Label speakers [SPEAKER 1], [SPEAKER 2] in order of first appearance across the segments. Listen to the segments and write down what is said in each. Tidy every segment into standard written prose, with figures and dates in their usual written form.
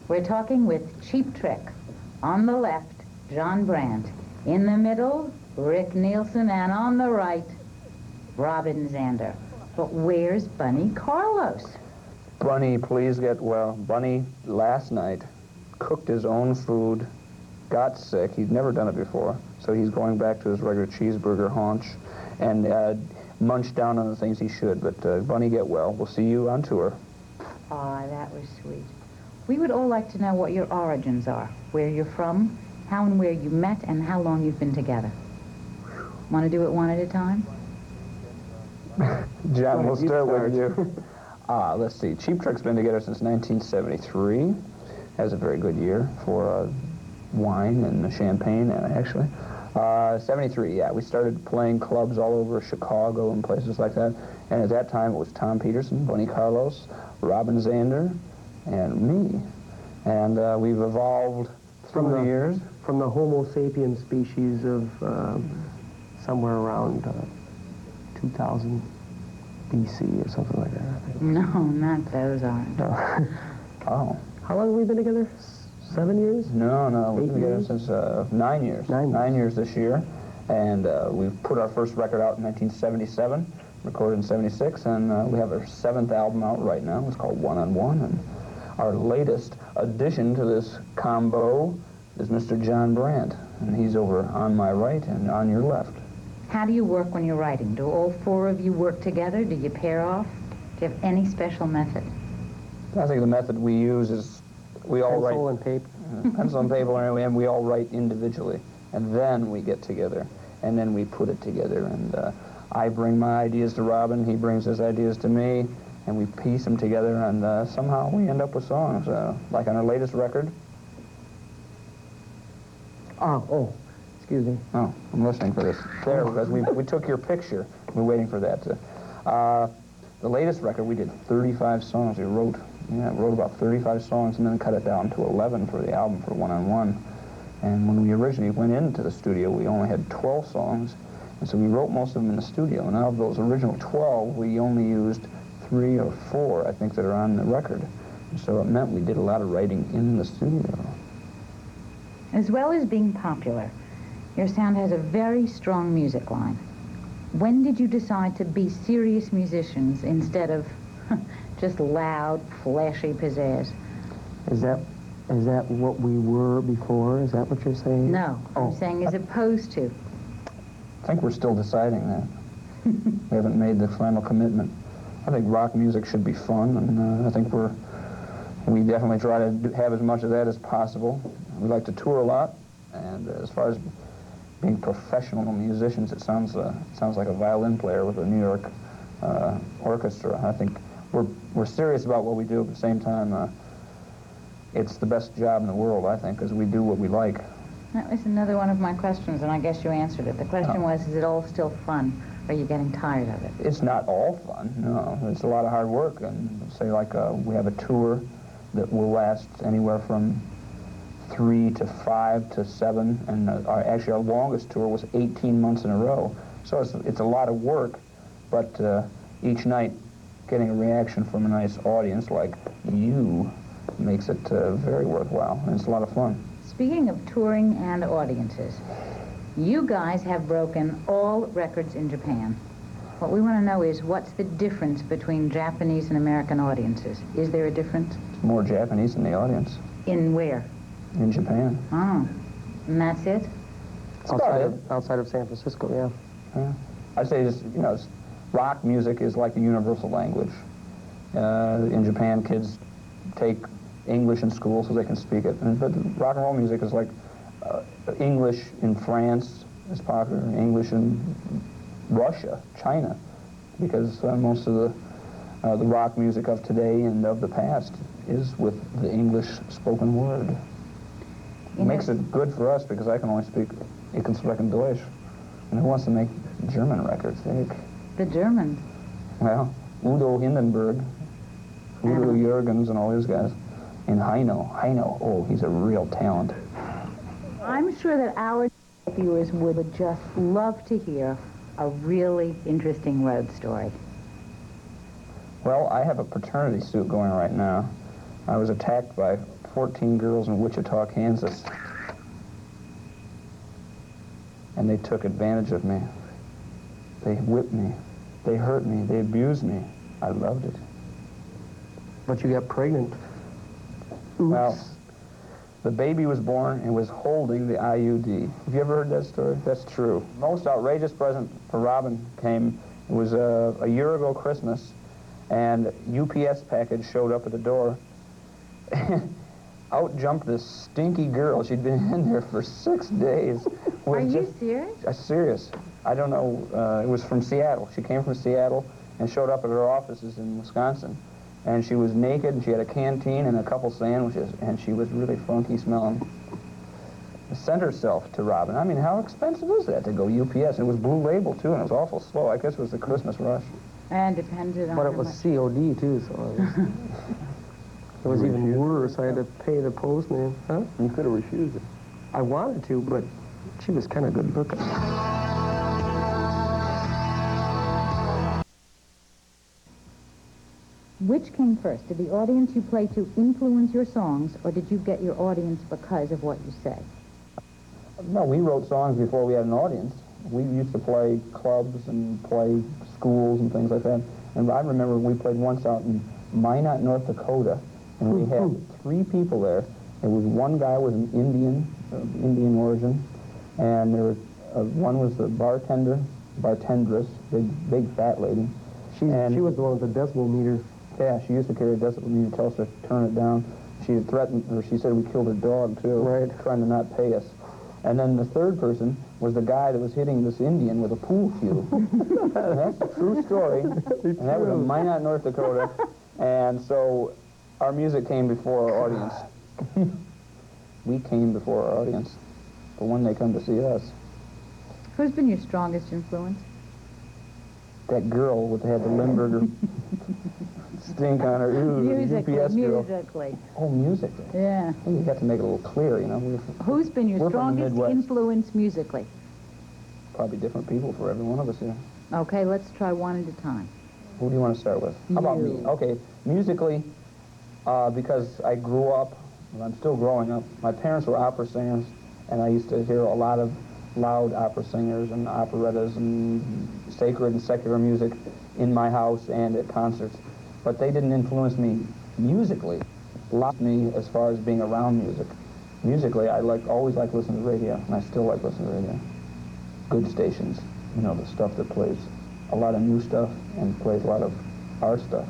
[SPEAKER 1] We're talking with Cheap Trick. On the left, John Brandt. In the middle, Rick Nielsen. And on the right, Robin Zander. But where's Bunny Carlos?
[SPEAKER 2] Bunny, please get well. Bunny, last night, cooked his own food, got sick. He'd never done it before, so he's going back to his regular cheeseburger haunch and munch down on the things he should. But Bunny, get well. We'll see you on tour.
[SPEAKER 1] Ah, that was sweet. We would all like to know what your origins are, where you're from, how and where you met, and how long you've been together. Want to do it one at a time?
[SPEAKER 2] John, we'll start with you. Let's see. Cheap Trick's been together since 1973. Has a very good year for wine and champagne, actually. 73, yeah. We started playing clubs all over Chicago and places like that. And at that time, it was Tom Peterson, Bunny Carlos, Robin Zander, and me. And we've evolved through the years.
[SPEAKER 3] From the Homo sapiens species of somewhere around 2000 BC or something like that, I think.
[SPEAKER 1] No, not those aren't.
[SPEAKER 3] No.
[SPEAKER 2] Oh.
[SPEAKER 3] How long have we been together? 7 years?
[SPEAKER 2] No, we've been together
[SPEAKER 3] years?
[SPEAKER 2] since 9 years. 9 years this year. And we've put our first record out in 1977, recorded in 76, and we have our 7th album out right now. It's called One on One. And our latest addition to this combo is Mr. John Brandt. And he's over on my right and on your left.
[SPEAKER 1] How do you work when you're writing? Do all four of you work together? Do you pair off? Do you have any special method?
[SPEAKER 2] I think the method we use is we all write...
[SPEAKER 3] Pencil and paper.
[SPEAKER 2] Pencil and paper, and we all write individually. And then we get together, and then we put it together. And I bring my ideas to Robin, he brings his ideas to me, and we piece them together, and somehow we end up with songs. Like on our latest record...
[SPEAKER 3] Oh, excuse me.
[SPEAKER 2] Oh, I'm listening for this. There, because we took your picture. We're waiting for that. The latest record, we did 35 songs. We wrote about 35 songs and then cut it down to 11 for the album for One on One. And when we originally went into the studio, we only had 12 songs. And so we wrote most of them in the studio. And out of those original 12, we only used 3 or 4, I think, that are on the record. And so it meant we did a lot of writing in the studio.
[SPEAKER 1] As well as being popular, your sound has a very strong music line. When did you decide to be serious musicians instead of just loud, flashy pizzazz?
[SPEAKER 3] Is that what we were before? Is that what you're saying?
[SPEAKER 1] No, I'm saying as opposed to.
[SPEAKER 2] I think we're still deciding that. We haven't made the final commitment. I think rock music should be fun, and I think we definitely try to have as much of that as possible. We like to tour a lot, and as far as being professional musicians, it sounds like a violin player with a New York orchestra. I think we're serious about what we do, at the same time, it's the best job in the world, I think, because we do what we like.
[SPEAKER 1] That was another one of my questions, and I guess you answered it. The question was, is it all still fun? Are you getting tired of it?
[SPEAKER 2] It's not all fun, no. It's a lot of hard work, and say like we have a tour that will last anywhere from 3 to 5 to 7, and actually our longest tour was 18 months in a row. So it's a lot of work, but each night getting a reaction from a nice audience like you makes it very worthwhile, and it's a lot of fun.
[SPEAKER 1] Speaking of touring and audiences, you guys have broken all records in Japan. What we want to know is, what's the difference between Japanese and American audiences? Is there a difference?
[SPEAKER 2] It's more Japanese in the audience.
[SPEAKER 1] In where?
[SPEAKER 2] In Japan.
[SPEAKER 1] Oh, and that's it?
[SPEAKER 3] Outside of San Francisco,
[SPEAKER 2] yeah. I'd say just, rock music is like a universal language. In Japan, kids take English in school so they can speak it. But rock and roll music is like English in France is popular, English in Russia, China, because most of the rock music of today and of the past is with the English spoken word. It makes it good for us because I can only speak Ich kann sprechen Deutsch. And who wants to make German records?
[SPEAKER 1] The Germans.
[SPEAKER 2] Well, Udo Hindenburg, Udo Jürgens, and all these guys. And Heino, oh, he's a real talent.
[SPEAKER 1] I'm sure that our viewers would just love to hear a really interesting road story.
[SPEAKER 2] Well, I have a paternity suit going right now, I was attacked by 14 girls in Wichita, Kansas. And they took advantage of me. They whipped me. They hurt me. They abused me. I loved it.
[SPEAKER 3] But you got pregnant.
[SPEAKER 2] Well, the baby was born and was holding the IUD. Have you ever heard that story? That's true. Most outrageous present for Robin came, it was a year ago Christmas, and UPS package showed up at the door. Out jumped this stinky girl. She'd been in there for 6 days.
[SPEAKER 1] Are you serious?
[SPEAKER 2] Serious. I don't know. It was from Seattle. She came from Seattle and showed up at her offices in Wisconsin. And she was naked, and she had a canteen and a couple sandwiches, and she was really funky smelling. Sent herself to Robin. I mean, how expensive is that to go UPS? It was Blue Label, too, and it was awful slow. I guess it was the Christmas rush.
[SPEAKER 1] And depended on
[SPEAKER 3] But it
[SPEAKER 1] how
[SPEAKER 3] was
[SPEAKER 1] much.
[SPEAKER 3] COD, too, so it was even worse. I had to pay the postman. Huh?
[SPEAKER 2] You could have refused it.
[SPEAKER 3] I wanted to, but she was kind of good looking.
[SPEAKER 1] Which came first? Did the audience you play to influence your songs, or did you get your audience because of what you say?
[SPEAKER 2] No, we wrote songs before we had an audience. We used to play clubs and play schools and things like that. And I remember we played once out in Minot, North Dakota, and we had 3 people there. There was one guy was an Indian, Indian origin, and there was one was the bartendress, big fat lady.
[SPEAKER 3] She was the one with the decibel meter.
[SPEAKER 2] Yeah, she used to carry a decibel meter to tell us to turn it down. She had threatened, or she said we killed her dog, too.
[SPEAKER 3] Right.
[SPEAKER 2] Trying to not pay us. And then the third person was the guy that was hitting this Indian with a pool cue. That's a true story. And that was in Minot, North Dakota. And so our music came before our audience. We came before our audience. But when they come to see us,
[SPEAKER 1] Who's been your strongest influence?
[SPEAKER 2] that girl with had the Limburger stink on her. Ooh, the UPS girl.
[SPEAKER 1] Musically.
[SPEAKER 2] Oh, musically.
[SPEAKER 1] Yeah.
[SPEAKER 2] Well, you got to make it a little clear, you know.
[SPEAKER 1] Who's been your
[SPEAKER 2] We're from the
[SPEAKER 1] strongest
[SPEAKER 2] Midwest.
[SPEAKER 1] influence musically?
[SPEAKER 2] Probably different people for every one of us here.
[SPEAKER 1] Okay, let's try one at a time.
[SPEAKER 2] Who do you want to start with? How about me?
[SPEAKER 1] You.
[SPEAKER 2] Okay, musically, because I grew up, and I'm still growing up, my parents were opera singers, and I used to hear a lot of loud opera singers and operettas and sacred and secular music in my house and at concerts. But they didn't influence me musically, lost me as far as being around music. Musically, I always liked listening to radio, and I still like listening to radio. Good stations, you know, the stuff that plays a lot of new stuff and plays a lot of our stuff.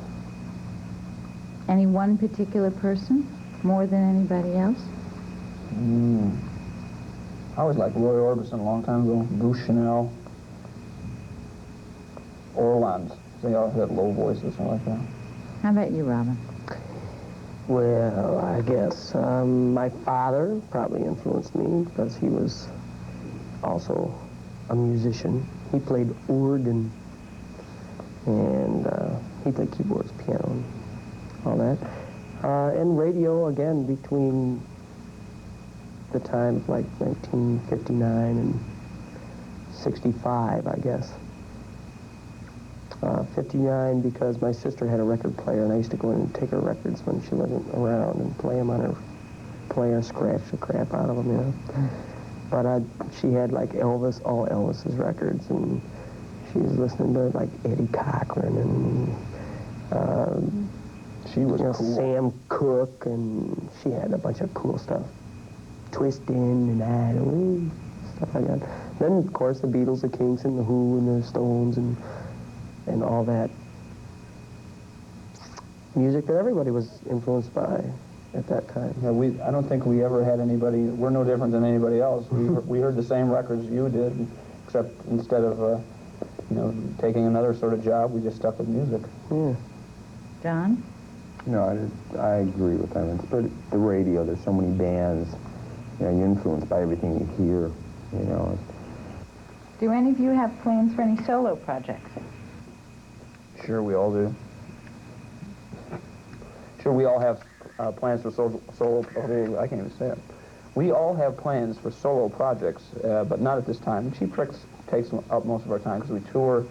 [SPEAKER 1] Any one particular person more than anybody else?
[SPEAKER 2] I always liked Roy Orbison a long time ago, Bruce Chanel, Orland. They all had low voices and like that.
[SPEAKER 1] How about you, Robin?
[SPEAKER 3] Well, I guess my father probably influenced me because he was also a musician. He played organ, and he played keyboards, piano, and all that. And radio, again, between the time of like 1959 and 65, I guess. 59 because my sister had a record player, and I used to go in and take her records when she wasn't around and play them on her player, scratch the crap out of them, you know. But she had like Elvis, all Elvis's records, and she was listening to like Eddie Cochran and
[SPEAKER 2] She was cool.
[SPEAKER 3] Sam Cooke, and she had a bunch of cool stuff. Twistin' and Idol, stuff like that. Then, of course, the Beatles, the Kinks, and the Who, and the Stones, and all that music that everybody was influenced by at that time.
[SPEAKER 2] Yeah, I don't think we ever had anybody, we're no different than anybody else. We heard the same records you did, except instead of, you know, taking another sort of job, we just stuck with music.
[SPEAKER 3] Yeah.
[SPEAKER 1] John?
[SPEAKER 4] No, I agree with them. But the radio, there's so many bands, you know, you're influenced by everything you hear, you know.
[SPEAKER 1] Do any of you have plans for any solo projects?
[SPEAKER 2] Sure, we all do. Sure, we all have plans for solo, I can't even say it. We all have plans for solo projects, but not at this time. Cheap Tricks takes up most of our time because we tour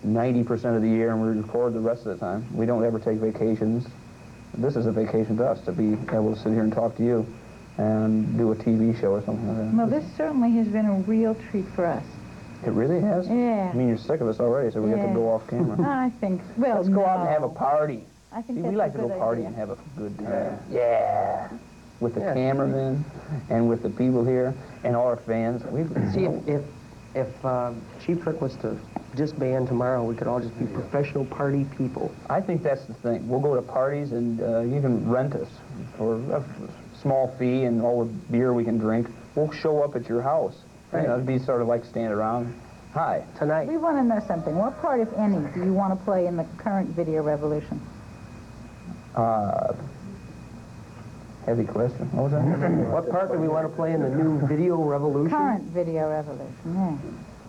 [SPEAKER 2] 90% of the year and we record the rest of the time. We don't ever take vacations. this is a vacation to us, to be able to sit here and talk to you and do a TV show or something like that.
[SPEAKER 1] Well, this certainly has been a real treat for us.
[SPEAKER 2] It really has?
[SPEAKER 1] Yeah.
[SPEAKER 2] I mean, you're sick of us already, so we have to
[SPEAKER 1] Yeah.
[SPEAKER 2] go off camera.
[SPEAKER 1] I think, well,
[SPEAKER 2] Let's go out and have a
[SPEAKER 1] no.
[SPEAKER 2] party.
[SPEAKER 1] I think
[SPEAKER 2] See,
[SPEAKER 1] that's
[SPEAKER 2] we like
[SPEAKER 1] a
[SPEAKER 2] to go
[SPEAKER 1] good
[SPEAKER 2] party
[SPEAKER 1] idea.
[SPEAKER 2] and have a good time. Yeah. With the
[SPEAKER 3] Yeah.
[SPEAKER 2] cameramen and with the people here and all our fans.
[SPEAKER 3] See, if Chief Trick was to disband tomorrow, we could all just be professional party people.
[SPEAKER 2] I think that's the thing. We'll go to parties and you can rent us for a small fee and all the beer we can drink. We'll show up at your house.
[SPEAKER 3] Right.
[SPEAKER 2] You know, it'd be sort of like standing around. Hi.
[SPEAKER 3] Tonight,
[SPEAKER 1] We want to know something. What part, if any, do you want to play in the current video revolution?
[SPEAKER 2] Heavy question. What was that?
[SPEAKER 3] what part do we want to play in the new video revolution?
[SPEAKER 1] Current video revolution, yeah.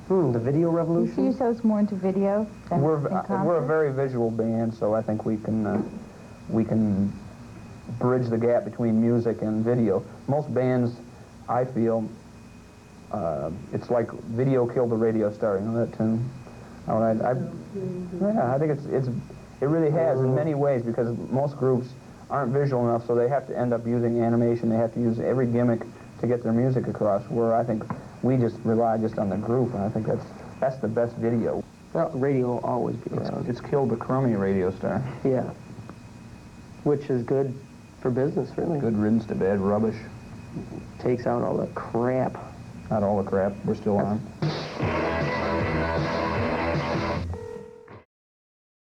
[SPEAKER 3] The video
[SPEAKER 1] You see
[SPEAKER 3] revolution?
[SPEAKER 1] yourselves more into video than
[SPEAKER 2] We're
[SPEAKER 1] in concert?
[SPEAKER 2] a very visual band, so I think we can bridge the gap between music and video. Most bands, I feel, it's like video killed the radio star. You know that tune? Yeah, I think it really has in many ways, because most groups aren't visual enough, so they have to end up using animation. They have to use every gimmick to get their music across, where I think we just rely just on the group, and I think that's the best video.
[SPEAKER 3] Well, radio will always be around.
[SPEAKER 2] It's killed the crummy radio star.
[SPEAKER 3] Yeah. Which is good for business, really.
[SPEAKER 2] Good riddance to bad rubbish.
[SPEAKER 3] Takes out all the crap.
[SPEAKER 2] Not all the crap. We're still on.